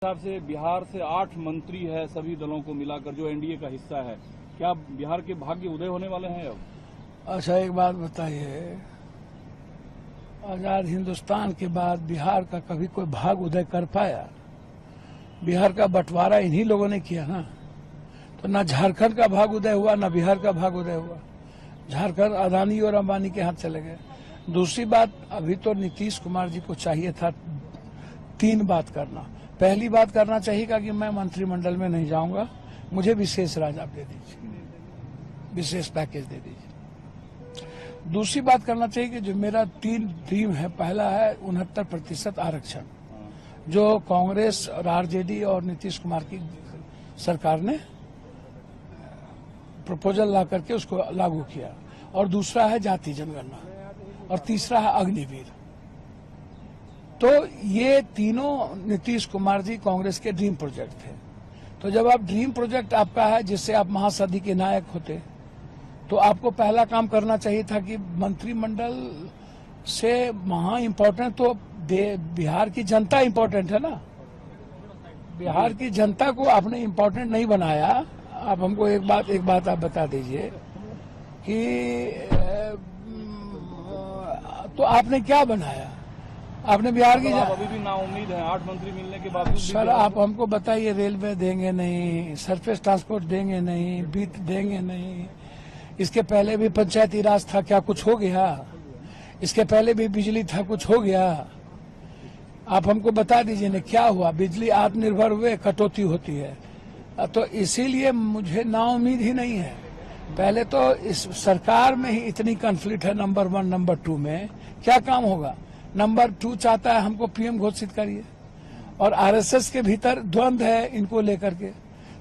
हिसाब से बिहार से 8 मंत्री है सभी दलों को मिलाकर जो एनडीए का हिस्सा है। क्या बिहार के भाग्य उदय होने वाले हैं अब? अच्छा, एक बात बताइए, आजाद हिंदुस्तान के बाद बिहार का कभी कोई भाग उदय कर पाया? बिहार का बंटवारा इन्हीं लोगों ने किया ना। तो ना झारखंड का भाग उदय हुआ, ना बिहार का भाग उदय हुआ। झारखंड अदानी और अंबानी के हाथ चले गए। दूसरी बात, अभी तो नीतीश कुमार जी को चाहिए था 3 बात करना। पहली बात करना चाहिए कि मैं मंत्रिमंडल में नहीं जाऊंगा, मुझे विशेष राज आप दे दीजिए, विशेष पैकेज दे दीजिए। दूसरी बात करना चाहिए कि जो मेरा 3 ड्रीम है, पहला है 69% आरक्षण, जो कांग्रेस और आरजेडी और नीतीश कुमार की सरकार ने प्रपोजल ला करके उसको लागू किया। और दूसरा है जाति जनगणना, और तीसरा है अग्निवीर। तो ये तीनों नीतीश कुमार जी कांग्रेस के ड्रीम प्रोजेक्ट थे। तो जब आप ड्रीम प्रोजेक्ट आपका है जिससे आप महासदी के नायक होते, तो आपको पहला काम करना चाहिए था कि मंत्रिमंडल से इम्पोर्टेंट तो बिहार की जनता इम्पोर्टेंट है ना। बिहार की जनता को आपने इम्पोर्टेंट नहीं बनाया। आप हमको एक बात आप बता दीजिए कि तो आपने क्या बनाया? आपने बिहार की अभी भी नाउम्मीद है 8 मंत्री मिलने के बाद। सर, आप हमको बताइए, रेलवे देंगे नहीं, सरफेस ट्रांसपोर्ट देंगे नहीं, वित्त देंगे नहीं। इसके पहले भी पंचायती राज था, क्या कुछ हो गया? इसके पहले भी बिजली था, कुछ हो गया? आप हमको बता दीजिए ना, क्या हुआ? बिजली आत्मनिर्भर हुए, कटौती होती है। तो इसीलिए मुझे नाउम्मीद ही नहीं है। पहले तो इस सरकार में ही इतनी कॉन्फ्लिक्ट है, नंबर 1, नंबर 2 में क्या काम होगा? नंबर 2 चाहता है हमको पीएम घोषित करिए, और आरएसएस के भीतर द्वंद्व है इनको लेकर के।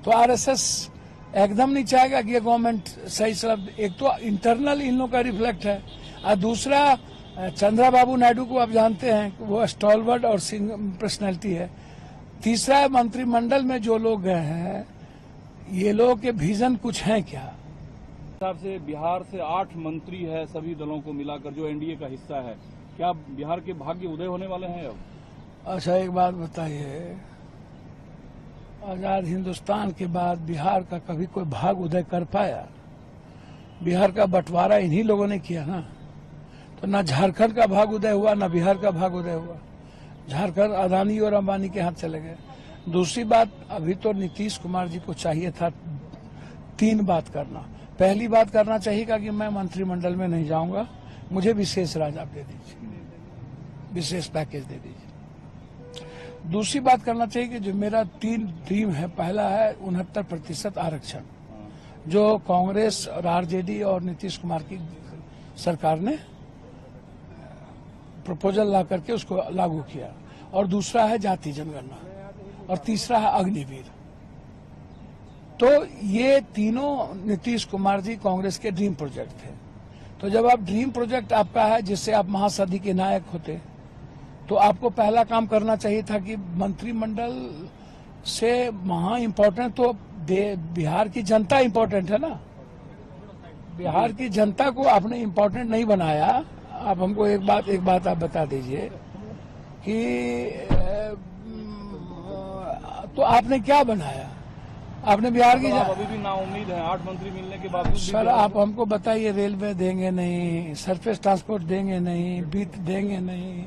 तो आरएसएस एकदम नहीं चाहेगा कि ये गवर्नमेंट सही सब। एक तो इंटरनल इन लोगों का रिफ्लेक्ट है, और दूसरा चंद्रबाबू नायडू को आप जानते हैं, वो स्टॉलवर्ड और पर्सनैलिटी है। तीसरा मंत्रिमंडल में जो लोग गए हैं, ये लोगों के विजन कुछ है क्या? हिसाब से बिहार से 8 मंत्री है सभी दलों को मिलाकर जो एनडीए का हिस्सा है। क्या बिहार के भाग्य उदय होने वाले हैं अब? अच्छा, एक बात बताइए, आजाद हिंदुस्तान के बाद बिहार का कभी कोई भाग उदय कर पाया? बिहार का बंटवारा इन्हीं लोगों ने किया ना। तो ना झारखंड का भाग उदय हुआ, ना बिहार का भाग उदय हुआ। झारखंड अदानी और अंबानी के हाथ चले गए। दूसरी बात, अभी तो नीतीश कुमार जी को चाहिए था 3 बात करना। पहली बात करना चाहिए कि मैं मंत्रिमंडल में नहीं जाऊंगा, मुझे विशेष राज आप दे दीजिए, विशेष पैकेज दे दीजिए। दूसरी बात करना चाहिए कि जो मेरा 3 ड्रीम है, पहला है 69% आरक्षण, जो कांग्रेस और आरजेडी और नीतीश कुमार की सरकार ने प्रपोजल ला करके उसको लागू किया। और दूसरा है जाति जनगणना, और तीसरा है अग्निवीर। तो ये तीनों नीतीश कुमार जी कांग्रेस के ड्रीम प्रोजेक्ट थे। तो जब आप ड्रीम प्रोजेक्ट आपका है जिससे आप महासदी के नायक होते, तो आपको पहला काम करना चाहिए था कि मंत्रिमंडल से इम्पोर्टेंट तो बिहार की जनता इम्पोर्टेंट है ना। बिहार की जनता को आपने इम्पोर्टेंट नहीं बनाया। आप हमको एक बात आप बता दीजिए कि तो आपने क्या बनाया? आपने बिहार की अभी भी नाउम्मीद है 8 मंत्री मिलने के बाद। सर, आप हमको बताइए, रेलवे देंगे नहीं, सरफेस ट्रांसपोर्ट देंगे नहीं, वित्त देंगे नहीं।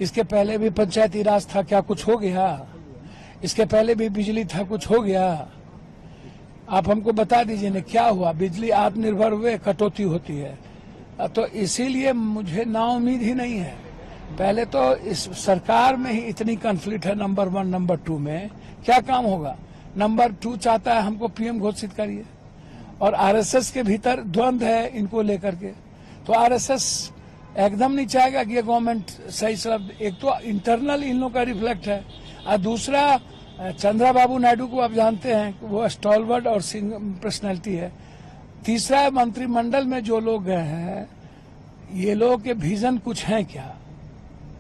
इसके पहले भी पंचायती राज था, क्या कुछ हो गया? इसके पहले भी बिजली था, कुछ हो गया? आप हमको बता दीजिए ना, क्या हुआ? बिजली आत्मनिर्भर हुए, कटौती होती है। तो इसीलिए मुझे नाउम्मीद ही नहीं है। पहले तो इस सरकार में ही इतनी कॉन्फ्लिक्ट है, नंबर 1, नंबर 2 में क्या काम होगा? नंबर 2 चाहता है हमको पीएम घोषित करिए, और आरएसएस के भीतर द्वंद्व है इनको लेकर के। तो आरएसएस एकदम नहीं चाहेगा कि ये गवर्नमेंट सही सब। एक तो इंटरनल इन लोगों का रिफ्लेक्ट है, और दूसरा चंद्रबाबू नायडू को आप जानते हैं, वो स्टॉलवर्ड और पर्सनैलिटी है। तीसरा मंत्रिमंडल में जो लोग गए हैं, ये लोगों के विजन कुछ है क्या?